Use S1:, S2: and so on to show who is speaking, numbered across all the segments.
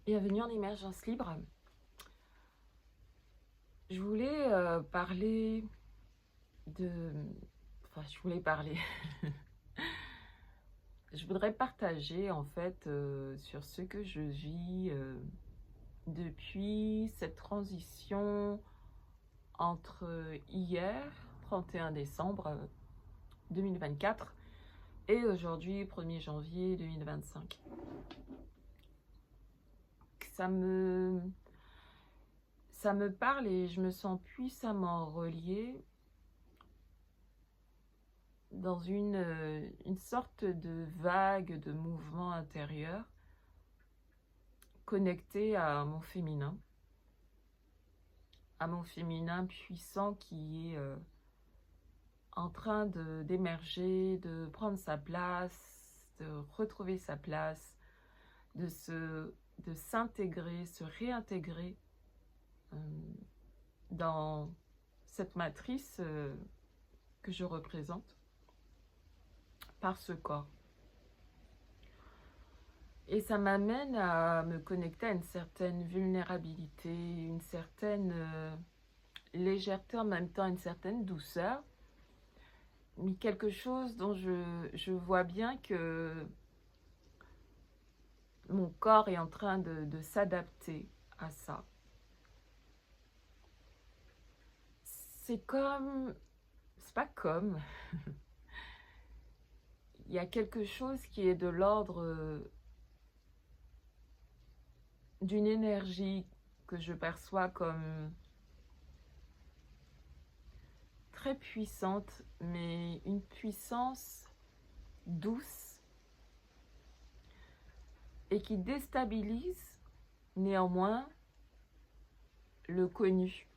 S1: Bienvenue en émergence libre. Je voulais parler de... Enfin, je voulais parler. Je voudrais partager en fait sur ce que je vis depuis cette transition entre hier, 31 décembre 2024, et aujourd'hui, 1er janvier 2025. Ça me parle et je me sens puissamment reliée dans une sorte de vague de mouvement intérieur connecté à mon féminin puissant qui est en train d'émerger, de prendre sa place, de retrouver sa place, de s'intégrer, se réintégrer euh, dans cette matrice que je représente par ce corps. Et ça m'amène à me connecter à une certaine vulnérabilité, une certaine légèreté, en même temps une certaine douceur, mais quelque chose dont je vois bien que mon corps est en train de s'adapter à ça. C'est pas comme, il y a quelque chose qui est de l'ordre d'une énergie que je perçois comme très puissante, mais une puissance douce et qui déstabilise néanmoins le connu,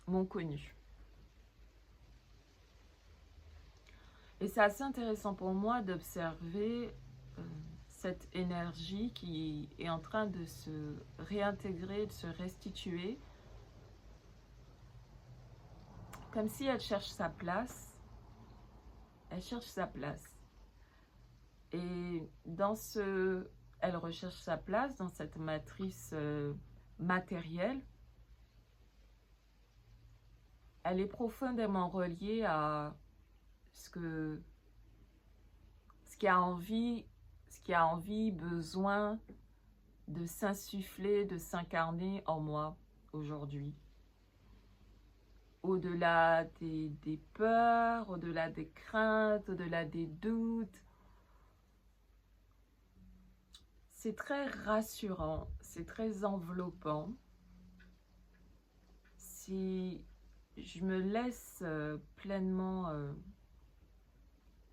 S1: mon connu. Et c'est assez intéressant pour moi d'observer cette énergie qui est en train de se réintégrer, de se restituer, comme si elle cherche sa place. Elle cherche sa place. Et elle recherche sa place dans cette matrice matérielle. Elle est profondément reliée à ce qui a envie, besoin de s'insuffler, de s'incarner en moi aujourd'hui. Au-delà des peurs, au-delà des craintes, au-delà des doutes. C'est très rassurant, c'est très enveloppant. Si je me laisse pleinement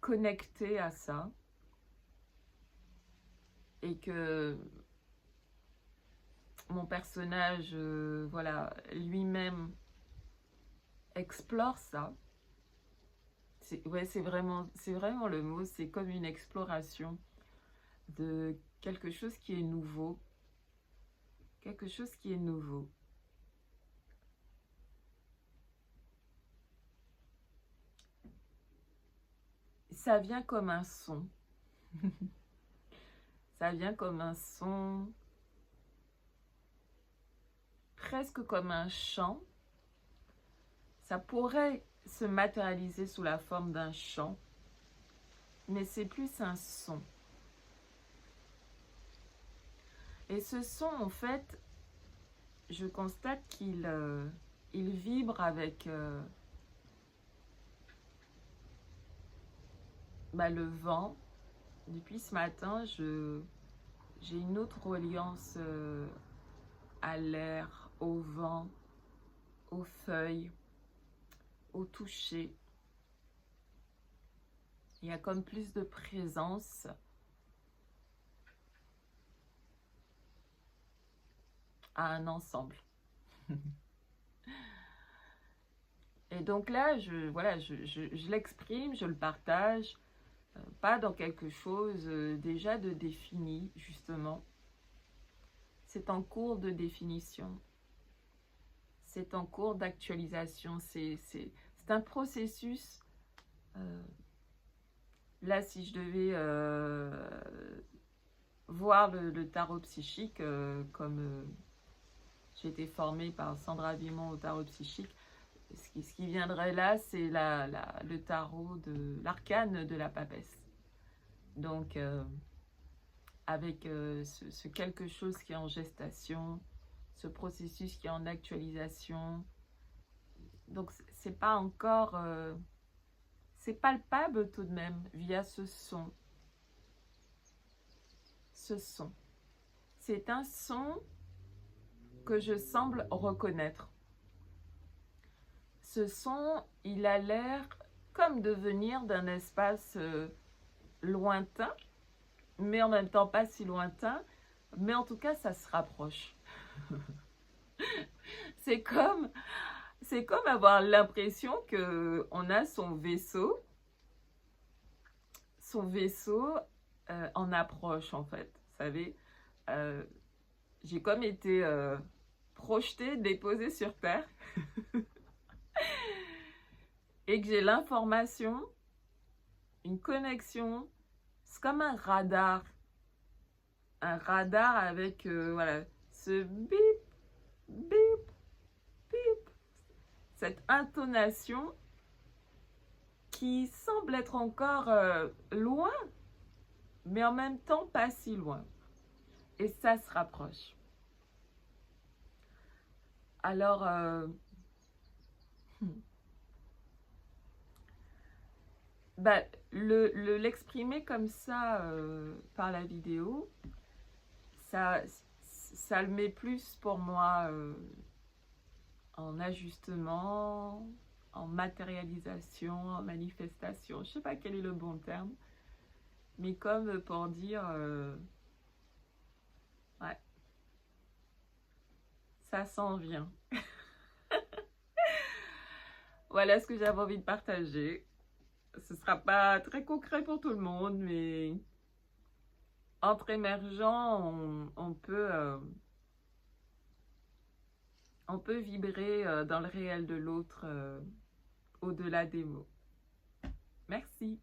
S1: connecter à ça et que mon personnage lui-même explore ça, c'est vraiment le mot, c'est comme une exploration de quelque chose qui est nouveau, Ça vient comme un son. Ça vient comme un son, presque comme un chant. Ça pourrait se matérialiser sous la forme d'un chant, mais c'est plus un son. Et ce son, en fait, je constate qu'il vibre avec le vent. Depuis ce matin, j'ai une autre reliance à l'air, au vent, aux feuilles, au toucher. Il y a comme plus de présence. À un ensemble. Et donc là, je l'exprime, je le partage, pas dans quelque chose déjà de défini, justement. C'est en cours de définition. C'est en cours d'actualisation. C'est un processus. Là, si je devais voir le tarot psychique comme j'ai été formée par Sandra Vimon au tarot psychique. Ce qui viendrait là, c'est le tarot de l'arcane de la papesse. Donc, avec ce quelque chose qui est en gestation, ce processus qui est en actualisation. Donc, c'est pas encore... c'est palpable tout de même via ce son. Ce son. C'est un son que je semble reconnaître. Ce son, il a l'air comme de venir d'un espace lointain, mais en même temps pas si lointain, mais en tout cas ça se rapproche. C'est comme avoir l'impression que on a son vaisseau en approche en fait. Vous savez, j'ai comme été projetée, déposée sur Terre et que j'ai l'information, une connexion, c'est comme un radar avec voilà, ce bip, bip, bip, cette intonation qui semble être encore loin, mais en même temps pas si loin. Et ça se rapproche. Alors, bah, l'exprimer comme ça par la vidéo, ça le met plus pour moi en ajustement, en matérialisation, en manifestation. Je ne sais pas quel est le bon terme, mais comme pour dire, ouais, ça s'en vient. Voilà ce que j'avais envie de partager. Ce ne sera pas très concret pour tout le monde, mais entre émergents, on peut vibrer dans le réel de l'autre au-delà des mots. Merci.